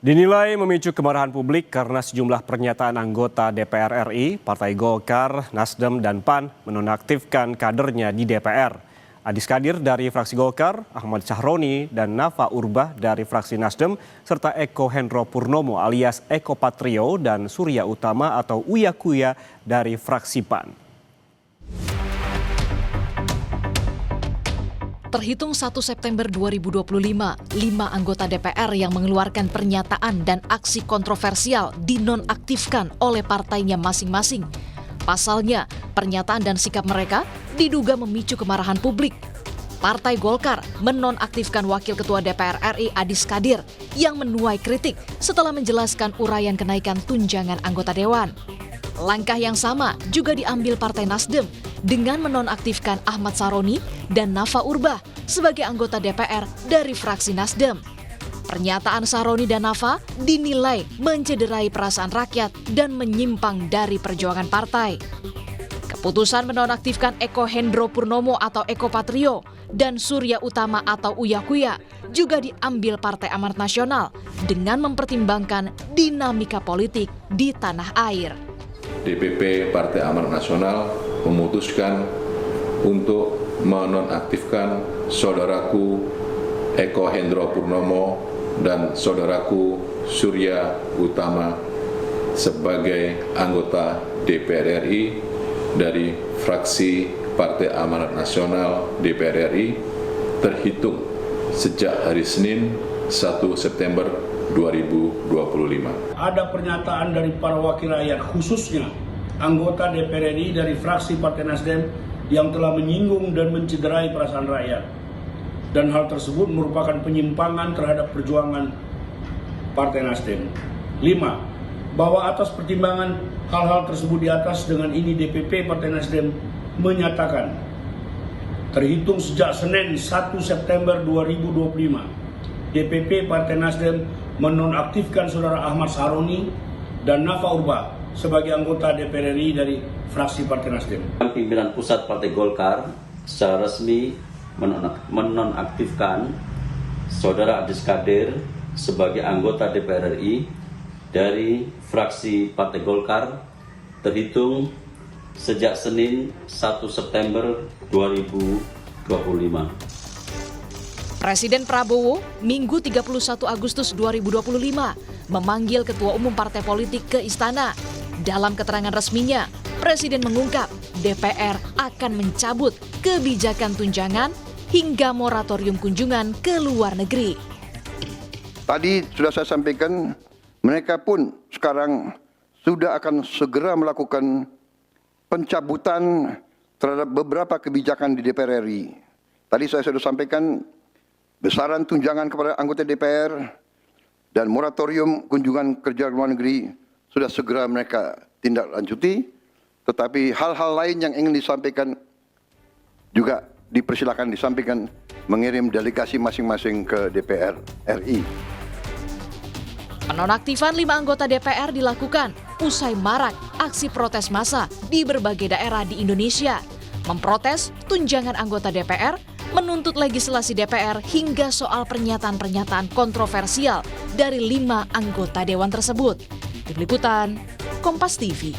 Dinilai memicu kemarahan publik karena sejumlah pernyataan anggota DPR RI, Partai Golkar, Nasdem, dan PAN menonaktifkan kadernya di DPR. Adis Kadir dari fraksi Golkar, Ahmad Sahroni, dan Nafa Urbah dari fraksi Nasdem, serta Eko Hendro Purnomo alias Eko Patrio dan Surya Utama atau Uya Kuya dari fraksi PAN. Terhitung 1 September 2025, 5 anggota DPR yang mengeluarkan pernyataan dan aksi kontroversial dinonaktifkan oleh partainya masing-masing. Pasalnya, pernyataan dan sikap mereka diduga memicu kemarahan publik. Partai Golkar menonaktifkan Wakil Ketua DPR RI Adis Kadir yang menuai kritik setelah menjelaskan uraian kenaikan tunjangan anggota dewan. Langkah yang sama juga diambil Partai Nasdem dengan menonaktifkan Ahmad Sahroni dan Nafa Urbah sebagai anggota DPR dari fraksi Nasdem. Pernyataan Sahroni dan Nafa dinilai mencederai perasaan rakyat dan menyimpang dari perjuangan partai. Keputusan menonaktifkan Eko Hendro Purnomo atau Eko Patrio dan Surya Utama atau Uya Kuya juga diambil Partai Amanat Nasional dengan mempertimbangkan dinamika politik di tanah air. DPP Partai Amanat Nasional memutuskan untuk menonaktifkan saudaraku Eko Hendro Purnomo dan saudaraku Surya Utama sebagai anggota DPR RI dari fraksi Partai Amanat Nasional DPR RI terhitung sejak hari Senin 1 September 2025. Ada pernyataan dari para wakil rakyat, khususnya anggota DPR RI dari fraksi Partai Nasdem yang telah menyinggung dan mencederai perasaan rakyat. Dan hal tersebut merupakan penyimpangan terhadap perjuangan Partai Nasdem. 5. Bahwa atas pertimbangan hal-hal tersebut di atas, dengan ini DPP Partai Nasdem menyatakan terhitung sejak Senin 1 September 2025, DPP Partai Nasdem menonaktifkan Saudara Ahmad Sahroni dan Nafa Urbah sebagai anggota DPR RI dari fraksi Partai Nasdem. Pimpinan Pusat Partai Golkar secara resmi menonaktifkan Saudara Adis Kadir sebagai anggota DPR RI dari fraksi Partai Golkar terhitung sejak Senin 1 September 2025. Presiden Prabowo Minggu 31 Agustus 2025 memanggil Ketua Umum Partai Politik ke Istana. Dalam keterangan resminya, Presiden mengungkap DPR akan mencabut kebijakan tunjangan hingga moratorium kunjungan ke luar negeri. Tadi sudah saya sampaikan, mereka pun sekarang sudah akan segera melakukan pencabutan terhadap beberapa kebijakan di DPR RI. Tadi saya sudah sampaikan besaran tunjangan kepada anggota DPR dan moratorium kunjungan kerja luar negeri sudah segera mereka tindak lanjuti, tetapi hal-hal lain yang ingin disampaikan juga dipersilakan disampaikan, mengirim delegasi masing-masing ke DPR RI. Penonaktifan 5 anggota DPR dilakukan usai marak aksi protes massa di berbagai daerah di Indonesia, memprotes tunjangan anggota DPR, menuntut legislasi DPR hingga soal pernyataan-pernyataan kontroversial dari 5 anggota dewan tersebut. Tim Liputan, Kompas TV.